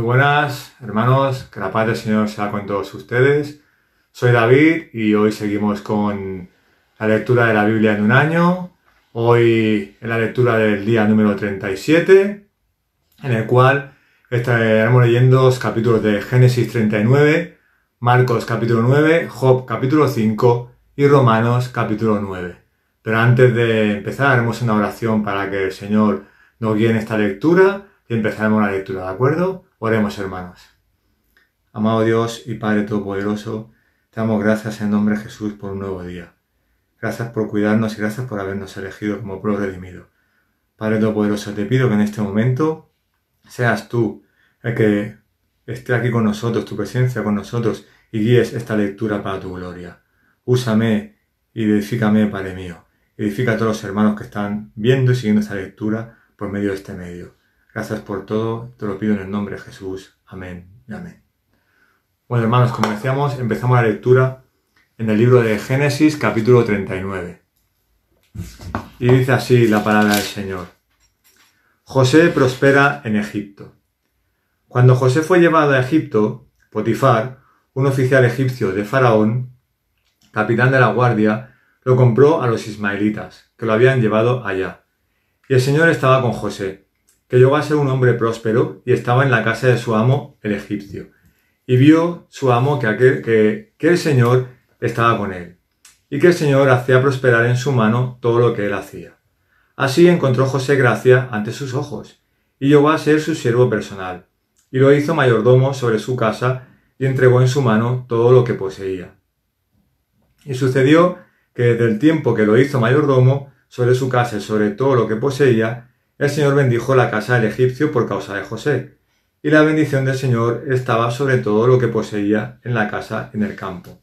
buenas, hermanos, que la paz del Señor sea con todos ustedes. Soy David y hoy seguimos con la lectura de la Biblia en un año. Hoy en la lectura del día número 37, en el cual estaremos leyendo los capítulos de Génesis 39, Marcos capítulo 9, Job capítulo 5 y Romanos capítulo 9. Pero antes de empezar haremos una oración para que el Señor nos guíe en esta lectura y empezaremos la lectura, ¿de acuerdo? Oremos, hermanos. Amado Dios y Padre Todopoderoso, te damos gracias en nombre de Jesús por un nuevo día. Gracias por cuidarnos y gracias por habernos elegido como pueblo redimido. Padre Todopoderoso, te pido que en este momento seas tú el que esté aquí con nosotros, tu presencia con nosotros, y guíes esta lectura para tu gloria. Úsame y edifícame, Padre mío. Edifica a todos los hermanos que están viendo y siguiendo esta lectura por medio de este medio. Gracias por todo, te lo pido en el nombre de Jesús. Amén y amén. Bueno, hermanos, como decíamos, empezamos la lectura en el libro de Génesis, capítulo 39. Y dice así la palabra del Señor. José prospera en Egipto. Cuando José fue llevado a Egipto, Potifar, un oficial egipcio de Faraón, capitán de la guardia, lo compró a los ismaelitas, que lo habían llevado allá. Y el Señor estaba con José, que llegó a ser un hombre próspero y estaba en la casa de su amo, el egipcio. Y vio su amo que el Señor estaba con él, y que el Señor hacía prosperar en su mano todo lo que él hacía. Así encontró José gracia ante sus ojos, y llegó a ser su siervo personal, y lo hizo mayordomo sobre su casa, y entregó en su mano todo lo que poseía. Y sucedió que desde el tiempo que lo hizo mayordomo sobre su casa y sobre todo lo que poseía, el Señor bendijo la casa del egipcio por causa de José, y la bendición del Señor estaba sobre todo lo que poseía en la casa y en el campo.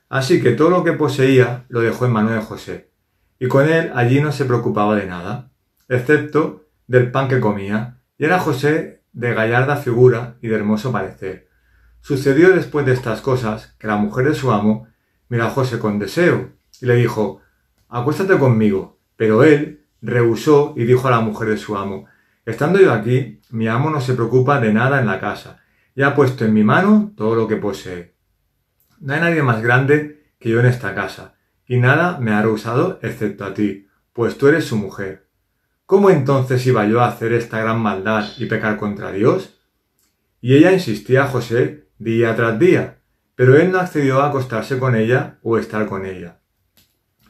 Así que todo lo que poseía lo dejó en mano de José, y con él allí no se preocupaba de nada, excepto del pan que comía, y era José de gallarda figura y de hermoso parecer. Sucedió después de estas cosas que la mujer de su amo miró a José con deseo, y le dijo, acuéstate conmigo. Pero él rehusó y dijo a la mujer de su amo, estando yo aquí, mi amo no se preocupa de nada en la casa, y ha puesto en mi mano todo lo que posee. No hay nadie más grande que yo en esta casa, y nada me ha rehusado excepto a ti, pues tú eres su mujer. ¿Cómo entonces iba yo a hacer esta gran maldad y pecar contra Dios? Y ella insistía a José día tras día, pero él no accedió a acostarse con ella o estar con ella.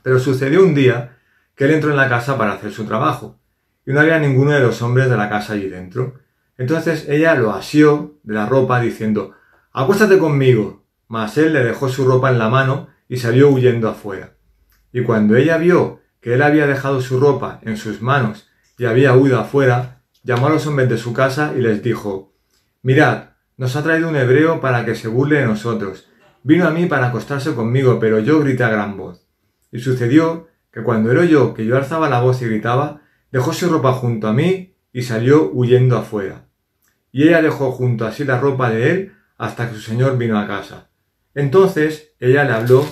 Pero sucedió un día que él entró en la casa para hacer su trabajo, y no había ninguno de los hombres de la casa allí dentro. Entonces ella lo asió de la ropa diciendo, acuéstate conmigo. Mas él le dejó su ropa en la mano y salió huyendo afuera. Y cuando ella vio que él había dejado su ropa en sus manos y había huido afuera, llamó a los hombres de su casa y les dijo, mirad, nos ha traído un hebreo para que se burle de nosotros. Vino a mí para acostarse conmigo, pero yo grité a gran voz. Y sucedió que cuando él oyó que yo alzaba la voz y gritaba, dejó su ropa junto a mí y salió huyendo afuera. Y ella dejó junto a sí la ropa de él hasta que su señor vino a casa. Entonces ella le habló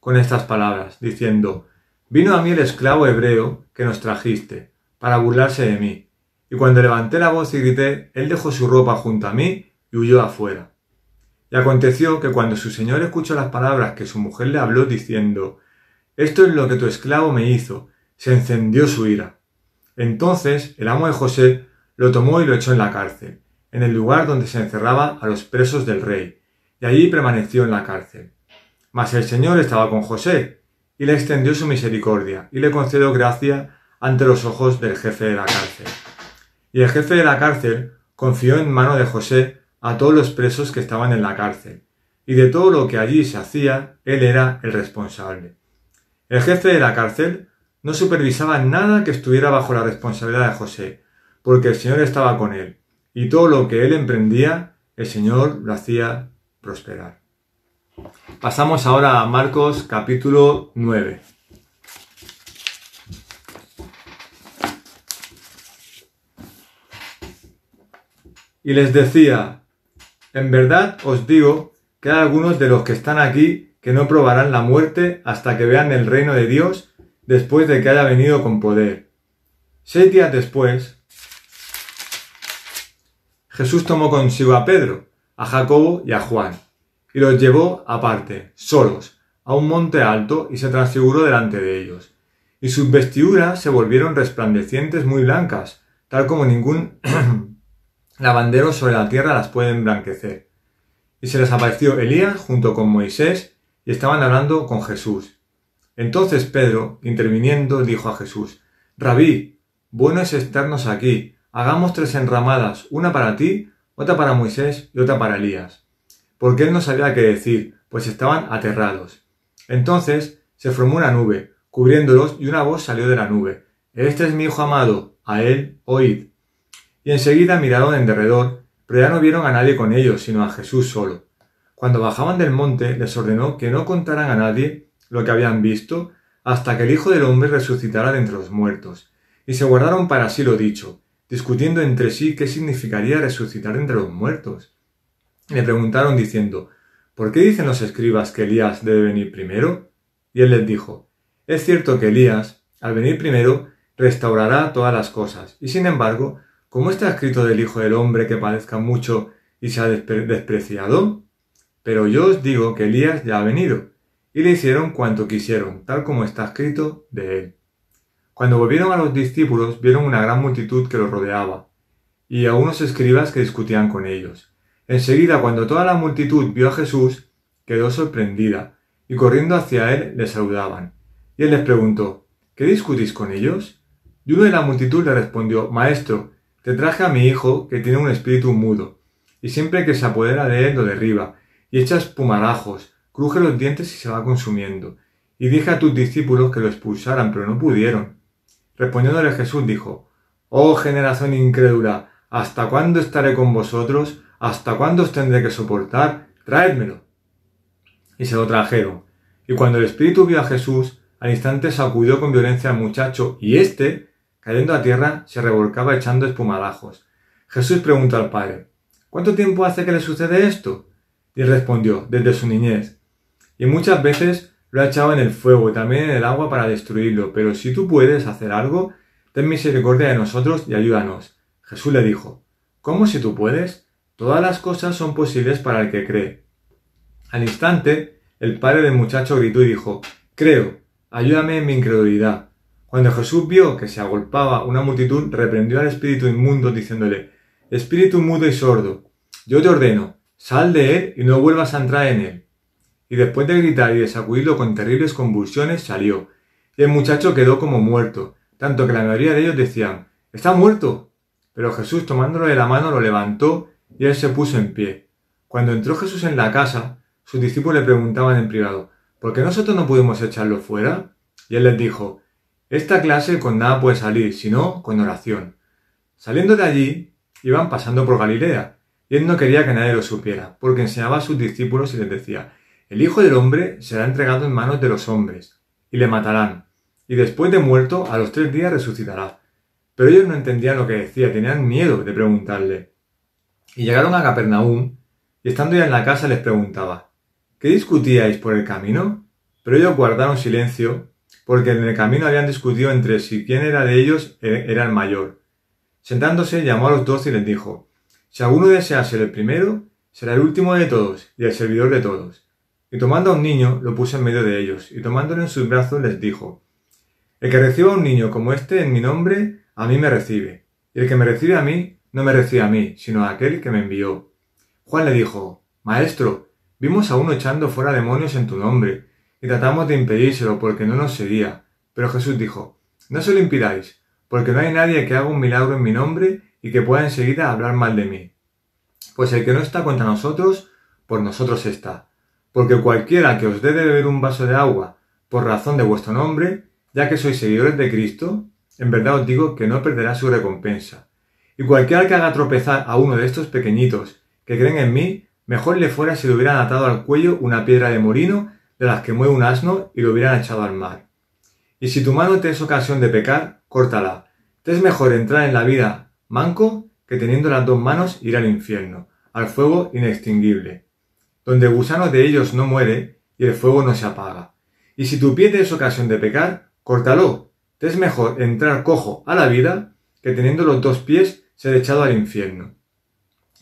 con estas palabras, diciendo, vino a mí el esclavo hebreo que nos trajiste, para burlarse de mí. Y cuando levanté la voz y grité, él dejó su ropa junto a mí y huyó afuera. Y aconteció que cuando su señor escuchó las palabras que su mujer le habló, diciendo, esto es lo que tu esclavo me hizo, se encendió su ira. Entonces el amo de José lo tomó y lo echó en la cárcel, en el lugar donde se encerraba a los presos del rey, y allí permaneció en la cárcel. Mas el Señor estaba con José, y le extendió su misericordia, y le concedió gracia ante los ojos del jefe de la cárcel. Y el jefe de la cárcel confió en mano de José a todos los presos que estaban en la cárcel, y de todo lo que allí se hacía, él era el responsable. El jefe de la cárcel no supervisaba nada que estuviera bajo la responsabilidad de José, porque el Señor estaba con él, y todo lo que él emprendía, el Señor lo hacía prosperar. Pasamos ahora a Marcos capítulo 9. Y les decía, en verdad os digo que hay algunos de los que están aquí que no probarán la muerte hasta que vean el reino de Dios después de que haya venido con poder. 6 días después, Jesús tomó consigo a Pedro, a Jacobo y a Juan, y los llevó aparte, solos, a un monte alto, y se transfiguró delante de ellos. Y sus vestiduras se volvieron resplandecientes muy blancas, tal como ningún lavandero sobre la tierra las puede emblanquecer. Y se les apareció Elías junto con Moisés, y estaban hablando con Jesús. Entonces Pedro, interviniendo, dijo a Jesús: Rabí, bueno es estarnos aquí. Hagamos 3 enramadas, una para ti, otra para Moisés y otra para Elías. Porque él no sabía qué decir, pues estaban aterrados. Entonces se formó una nube, cubriéndolos, y una voz salió de la nube: Este es mi hijo amado, a él oíd. Y enseguida miraron en derredor, pero ya no vieron a nadie con ellos, sino a Jesús solo. Cuando bajaban del monte, les ordenó que no contaran a nadie lo que habían visto, hasta que el Hijo del Hombre resucitara de entre los muertos. Y se guardaron para sí lo dicho, discutiendo entre sí qué significaría resucitar entre los muertos. Le preguntaron diciendo: ¿Por qué dicen los escribas que Elías debe venir primero? Y él les dijo: Es cierto que Elías, al venir primero, restaurará todas las cosas, y sin embargo, ¿cómo está escrito del Hijo del Hombre que padezca mucho y sea despreciado? Pero yo os digo que Elías ya ha venido, y le hicieron cuanto quisieron, tal como está escrito de él. Cuando volvieron a los discípulos, vieron una gran multitud que los rodeaba, y a unos escribas que discutían con ellos. Enseguida, cuando toda la multitud vio a Jesús, quedó sorprendida, y corriendo hacia él le saludaban. Y él les preguntó: ¿Qué discutís con ellos? Y uno de la multitud le respondió: Maestro, te traje a mi hijo, que tiene un espíritu mudo, y siempre que se apodera de él lo derriba, y echa espumarajos, cruje los dientes y se va consumiendo. Y dije a tus discípulos que lo expulsaran, pero no pudieron. Respondiéndole Jesús dijo: Oh generación incrédula, ¿hasta cuándo estaré con vosotros? ¿Hasta cuándo os tendré que soportar? Traédmelo. Y se lo trajeron. Y cuando el espíritu vio a Jesús, al instante sacudió con violencia al muchacho, y éste, cayendo a tierra, se revolcaba echando espumarajos. Jesús preguntó al padre: ¿Cuánto tiempo hace que le sucede esto? Y respondió: Desde su niñez. Y muchas veces lo ha echado en el fuego y también en el agua para destruirlo, pero si tú puedes hacer algo, ten misericordia de nosotros y ayúdanos. Jesús le dijo: ¿Cómo si tú puedes? Todas las cosas son posibles para el que cree. Al instante, el padre del muchacho gritó y dijo: Creo, ayúdame en mi incredulidad. Cuando Jesús vio que se agolpaba una multitud, reprendió al espíritu inmundo diciéndole: Espíritu mudo y sordo, yo te ordeno, sal de él y no vuelvas a entrar en él. Y después de gritar y de sacudirlo con terribles convulsiones, salió. Y el muchacho quedó como muerto, tanto que la mayoría de ellos decían: ¡Está muerto! Pero Jesús, tomándolo de la mano, lo levantó y él se puso en pie. Cuando entró Jesús en la casa, sus discípulos le preguntaban en privado: ¿por qué nosotros no pudimos echarlo fuera? Y él les dijo: esta clase con nada puede salir, sino con oración. Saliendo de allí, iban pasando por Galilea, y él no quería que nadie lo supiera, porque enseñaba a sus discípulos y les decía: el Hijo del Hombre será entregado en manos de los hombres, y le matarán, y después de muerto, a los 3 días resucitará. Pero ellos no entendían lo que decía, tenían miedo de preguntarle. Y llegaron a Capernaum, y estando ya en la casa les preguntaba: ¿qué discutíais por el camino? Pero ellos guardaron silencio, porque en el camino habían discutido entre sí quién era de ellos era el mayor. Sentándose, llamó a los 12 y les dijo: si alguno desea ser el primero, será el último de todos y el servidor de todos. Y tomando a un niño, lo puso en medio de ellos, y tomándolo en sus brazos les dijo: el que reciba a un niño como este en mi nombre, a mí me recibe, y el que me recibe a mí, no me recibe a mí, sino a aquel que me envió. Juan le dijo: Maestro, vimos a uno echando fuera demonios en tu nombre, y tratamos de impedírselo porque no nos seguía. Pero Jesús dijo: no se lo impidáis, porque no hay nadie que haga un milagro en mi nombre y que pueda enseguida hablar mal de mí. Pues el que no está contra nosotros, por nosotros está. Porque cualquiera que os dé de beber un vaso de agua por razón de vuestro nombre, ya que sois seguidores de Cristo, en verdad os digo que no perderá su recompensa. Y cualquiera que haga tropezar a uno de estos pequeñitos que creen en mí, mejor le fuera si le hubieran atado al cuello una piedra de molino de las que mueve un asno y lo hubieran echado al mar. Y si tu mano te es ocasión de pecar, córtala. Te es mejor entrar en la vida manco que teniendo las 2 manos ir al infierno, al fuego inextinguible, donde el gusano de ellos no muere y el fuego no se apaga. Y si tu pie te es ocasión de pecar, córtalo. Te es mejor entrar cojo a la vida que teniendo los 2 pies ser echado al infierno,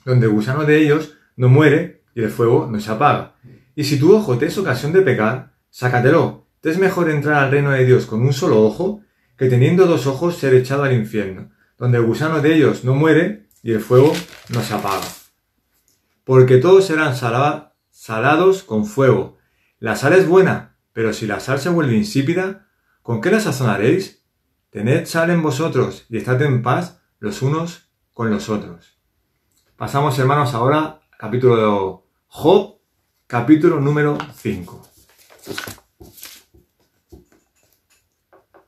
donde el gusano de ellos no muere y el fuego no se apaga. Y si tu ojo te es ocasión de pecar, sácatelo. Te es mejor entrar al reino de Dios con un solo ojo, que teniendo 2 ojos ser echado al infierno, donde el gusano de ellos no muere y el fuego no se apaga. Porque todos serán salados con fuego. La sal es buena, pero si la sal se vuelve insípida, ¿con qué la sazonaréis? Tened sal en vosotros y estad en paz los unos con los otros. Pasamos, hermanos, ahora al capítulo de Job, capítulo número 5.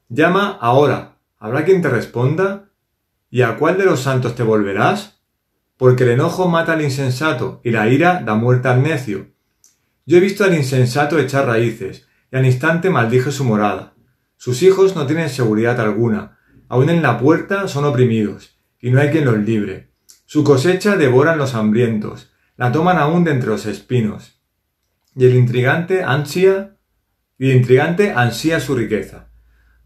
Llama ahora, ¿habrá quien te responda? ¿Y a cuál de los santos te volverás? Porque el enojo mata al insensato y la ira da muerte al necio. Yo he visto al insensato echar raíces, y al instante maldije su morada. Sus hijos no tienen seguridad alguna, aun en la puerta son oprimidos, y no hay quien los libre. Su cosecha devoran los hambrientos, la toman aún de entre los espinos. Y el intrigante ansía su riqueza.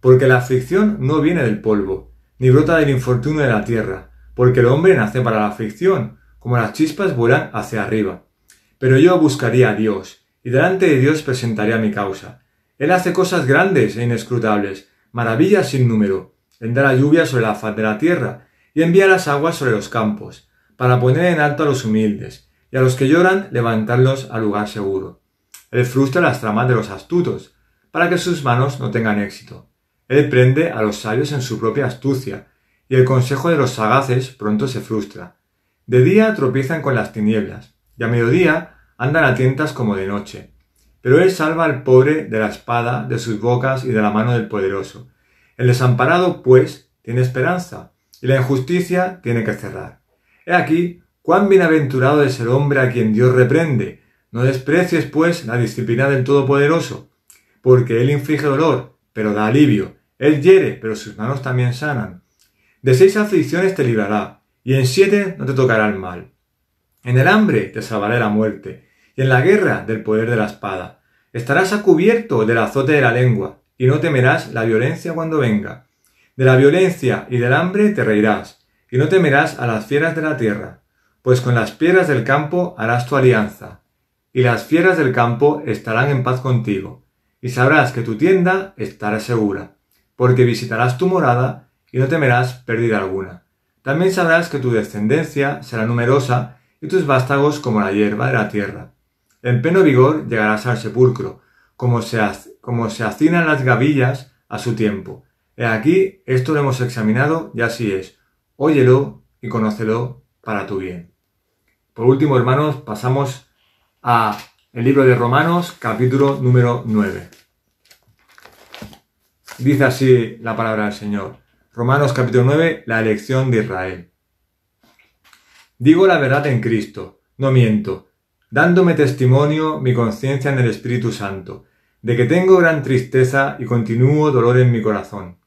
Porque la aflicción no viene del polvo, ni brota del infortunio de la tierra, porque el hombre nace para la aflicción, como las chispas vuelan hacia arriba. Pero yo buscaría a Dios, y delante de Dios presentaría mi causa. Él hace cosas grandes e inescrutables, maravillas sin número. Él da la lluvia sobre la faz de la tierra, y envía las aguas sobre los campos, para poner en alto a los humildes, y a los que lloran levantarlos al lugar seguro. Él frustra las tramas de los astutos, para que sus manos no tengan éxito. Él prende a los sabios en su propia astucia, y el consejo de los sagaces pronto se frustra. De día tropiezan con las tinieblas, y a mediodía andan a tientas como de noche. Pero él salva al pobre de la espada, de sus bocas y de la mano del poderoso. El desamparado, pues, tiene esperanza, y la injusticia tiene que cerrar. He aquí, cuán bienaventurado es el hombre a quien Dios reprende. No desprecies, pues, la disciplina del Todopoderoso, porque él inflige dolor, pero da alivio. Él hiere, pero sus manos también sanan. De 6 aflicciones te librará, y en 7 no te tocará el mal. En el hambre te salvará la muerte, y en la guerra del poder de la espada. Estarás a cubierto del azote de la lengua, y no temerás la violencia cuando venga. De la violencia y del hambre te reirás, y no temerás a las fieras de la tierra, pues con las piedras del campo harás tu alianza, y las fieras del campo estarán en paz contigo, y sabrás que tu tienda estará segura, porque visitarás tu morada y no temerás pérdida alguna. También sabrás que tu descendencia será numerosa y tus vástagos como la hierba de la tierra. En pleno vigor llegarás al sepulcro, como se hacinan las gavillas a su tiempo. He aquí, esto lo hemos examinado y así es. Óyelo y conócelo para tu bien. Por último, hermanos, pasamos a el libro de Romanos, capítulo número 9. Dice así la palabra del Señor. Romanos capítulo 9, la elección de Israel. Digo la verdad en Cristo, no miento, dándome testimonio mi conciencia en el Espíritu Santo, de que tengo gran tristeza y continuo dolor en mi corazón.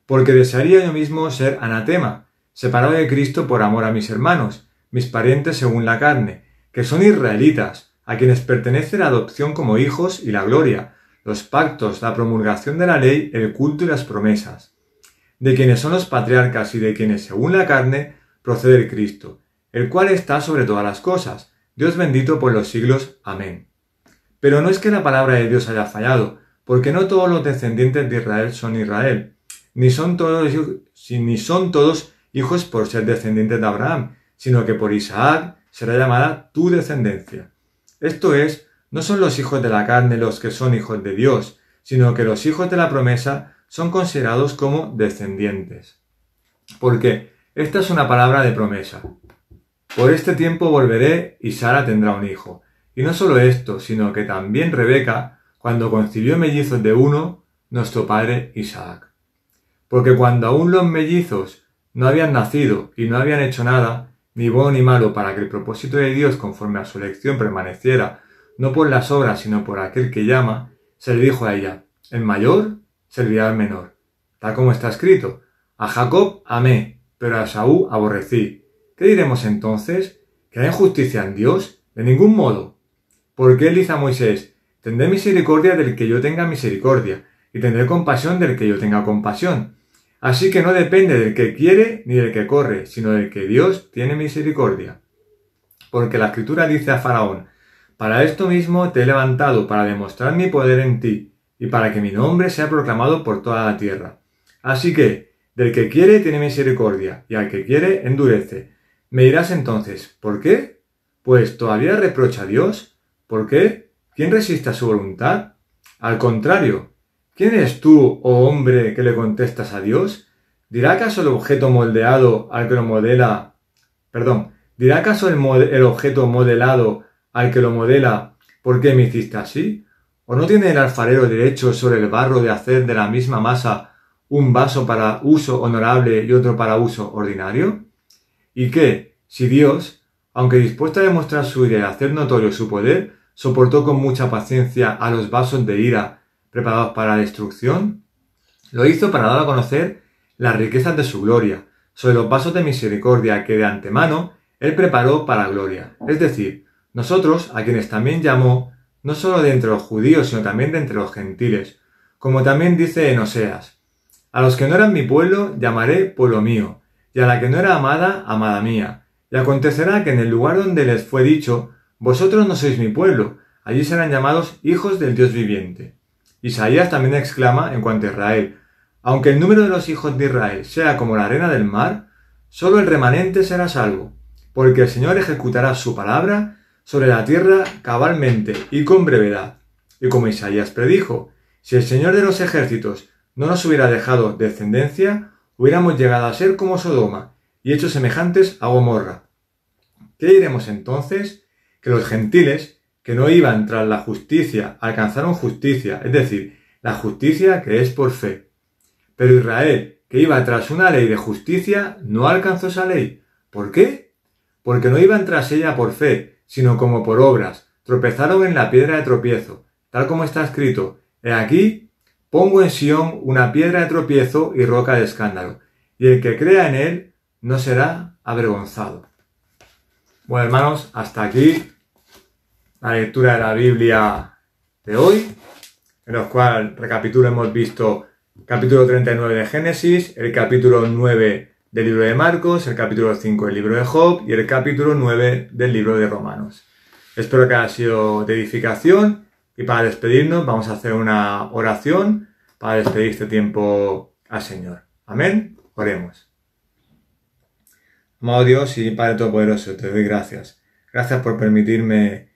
Porque desearía yo mismo ser anatema, separado de Cristo por amor a mis hermanos, mis parientes según la carne, que son israelitas, a quienes pertenece la adopción como hijos y la gloria, los pactos, la promulgación de la ley, el culto y las promesas, de quienes son los patriarcas y de quienes, según la carne, procede el Cristo, el cual está sobre todas las cosas, Dios bendito por los siglos. Amén. Pero no es que la palabra de Dios haya fallado, porque no todos los descendientes de Israel son Israel, ni son todos hijos por ser descendientes de Abraham, sino que por Isaac será llamada tu descendencia. Esto es, no son los hijos de la carne los que son hijos de Dios, sino que los hijos de la promesa son considerados como descendientes. Porque esta es una palabra de promesa. Por este tiempo volveré y Sara tendrá un hijo. Y no solo esto, sino que también Rebeca, cuando concibió mellizos de uno, nuestro padre Isaac. Porque cuando aún los mellizos no habían nacido y no habían hecho nada, ni bueno ni malo, para que el propósito de Dios conforme a su elección permaneciera, no por las obras, sino por aquel que llama, se le dijo a ella, el mayor servirá al menor. Tal como está escrito, a Jacob amé, pero a Esaú aborrecí. ¿Qué diremos entonces? ¿Que hay injusticia en Dios? De ningún modo. Porque él dice a Moisés, tendré misericordia del que yo tenga misericordia, y tendré compasión del que yo tenga compasión. Así que no depende del que quiere ni del que corre, sino del que Dios tiene misericordia. Porque la Escritura dice a Faraón: para esto mismo te he levantado, para demostrar mi poder en ti, y para que mi nombre sea proclamado por toda la tierra. Así que, del que quiere tiene misericordia, y al que quiere endurece. Me dirás entonces, ¿por qué? Pues todavía reprocha a Dios. ¿Por qué? ¿Quién resiste a su voluntad? Al contrario, ¿quién eres tú, oh hombre, que le contestas a Dios? ¿Dirá acaso el objeto moldeado al que lo modela? ¿Dirá acaso el objeto modelado al que lo modela: ¿por qué me hiciste así? ¿O no tiene el alfarero derecho sobre el barro de hacer de la misma masa un vaso para uso honorable y otro para uso ordinario? ¿Y qué, si Dios, aunque dispuesto a demostrar su ira y a hacer notorio su poder, soportó con mucha paciencia a los vasos de ira preparados para la destrucción? Lo hizo para dar a conocer las riquezas de su gloria sobre los vasos de misericordia que de antemano Él preparó para gloria. Es decir, nosotros, a quienes también llamó, no solo de entre los judíos, sino también de entre los gentiles, como también dice en Oseas: a los que no eran mi pueblo llamaré pueblo mío, y a la que no era amada, amada mía. Y acontecerá que en el lugar donde les fue dicho: vosotros no sois mi pueblo, allí serán llamados hijos del Dios viviente. Isaías también exclama en cuanto a Israel: aunque el número de los hijos de Israel sea como la arena del mar, solo el remanente será salvo, porque el Señor ejecutará su palabra sobre la tierra cabalmente y con brevedad. Y como Isaías predijo, si el Señor de los ejércitos no nos hubiera dejado descendencia, hubiéramos llegado a ser como Sodoma y hechos semejantes a Gomorra. ¿Qué diremos entonces? Que los gentiles, que no iban tras la justicia, alcanzaron justicia, es decir, la justicia que es por fe. Pero Israel, que iba tras una ley de justicia, no alcanzó esa ley. ¿Por qué? Porque no iban tras ella por fe, sino como por obras. Tropezaron en la piedra de tropiezo, tal como está escrito: he aquí, pongo en Sión una piedra de tropiezo y roca de escándalo, y el que crea en él no será avergonzado. Bueno, hermanos, hasta aquí la lectura de la Biblia de hoy, en los cuales recapitulo, hemos visto capítulo 39 de Génesis, el capítulo 9 del libro de Marcos, el capítulo 5 del libro de Job y el capítulo 9 del libro de Romanos. Espero que haya sido de edificación, y para despedirnos vamos a hacer una oración para despedir este tiempo al Señor. Amén. Oremos. Amado Dios y Padre Todopoderoso, te doy gracias. Gracias por permitirme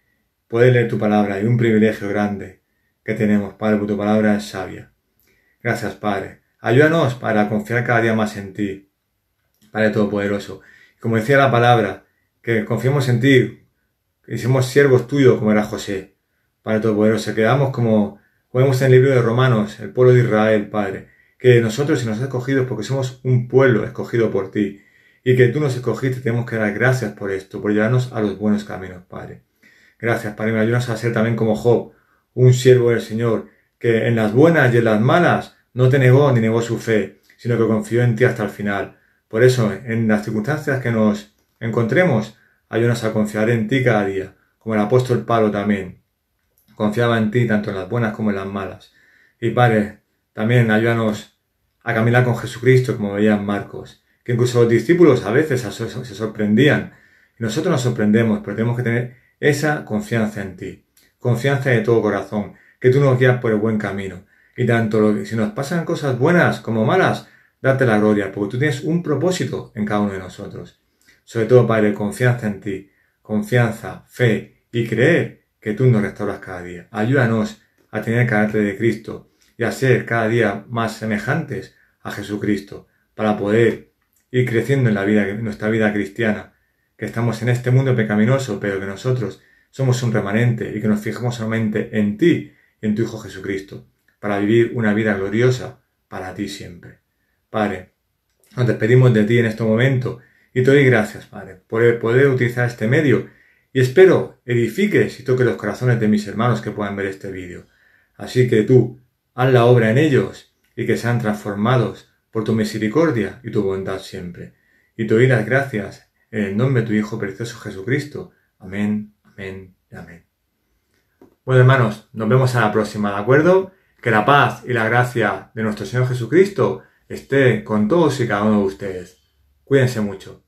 poder leer tu palabra, y un privilegio grande que tenemos, Padre, porque tu palabra es sabia. Gracias, Padre. Ayúdanos para confiar cada día más en ti, Padre Todopoderoso. Como decía la palabra, que confiemos en ti, que somos siervos tuyos como era José, Padre Todopoderoso. Quedamos como vemos en el libro de Romanos, el pueblo de Israel, Padre, que nosotros, si nos has escogido, es porque somos un pueblo escogido por ti, y que tú nos escogiste, tenemos que dar gracias por esto, por llevarnos a los buenos caminos, Padre. Gracias, Padre, me ayudas a ser también como Job, un siervo del Señor, que en las buenas y en las malas no te negó ni negó su fe, sino que confió en ti hasta el final. Por eso, en las circunstancias que nos encontremos, ayúdanos a confiar en ti cada día, como el apóstol Pablo también confiaba en ti tanto en las buenas como en las malas. Y Padre, también ayúdanos a caminar con Jesucristo, como veía en Marcos, que incluso los discípulos a veces se sorprendían, y nosotros nos sorprendemos, pero tenemos que tener esa confianza en ti, confianza de todo corazón, que tú nos guías por el buen camino. Y tanto si nos pasan cosas buenas como malas, darte la gloria, porque tú tienes un propósito en cada uno de nosotros. Sobre todo, Padre, confianza en ti, confianza, fe y creer que tú nos restauras cada día. Ayúdanos a tener el carácter de Cristo y a ser cada día más semejantes a Jesucristo, para poder ir creciendo en nuestra vida cristiana, que estamos en este mundo pecaminoso, pero que nosotros somos un remanente y que nos fijamos solamente en ti y en tu Hijo Jesucristo, para vivir una vida gloriosa para ti siempre. Padre, nos despedimos de ti en este momento y te doy gracias, Padre, por poder utilizar este medio, y espero edifiques y toques los corazones de mis hermanos que puedan ver este vídeo. Así que tú, haz la obra en ellos y que sean transformados por tu misericordia y tu bondad siempre. Y te doy las gracias en el nombre de tu Hijo precioso Jesucristo. Amén, amén y amén. Bueno, hermanos, nos vemos a la próxima, ¿de acuerdo? Que la paz y la gracia de nuestro Señor Jesucristo esté con todos y cada uno de ustedes. Cuídense mucho.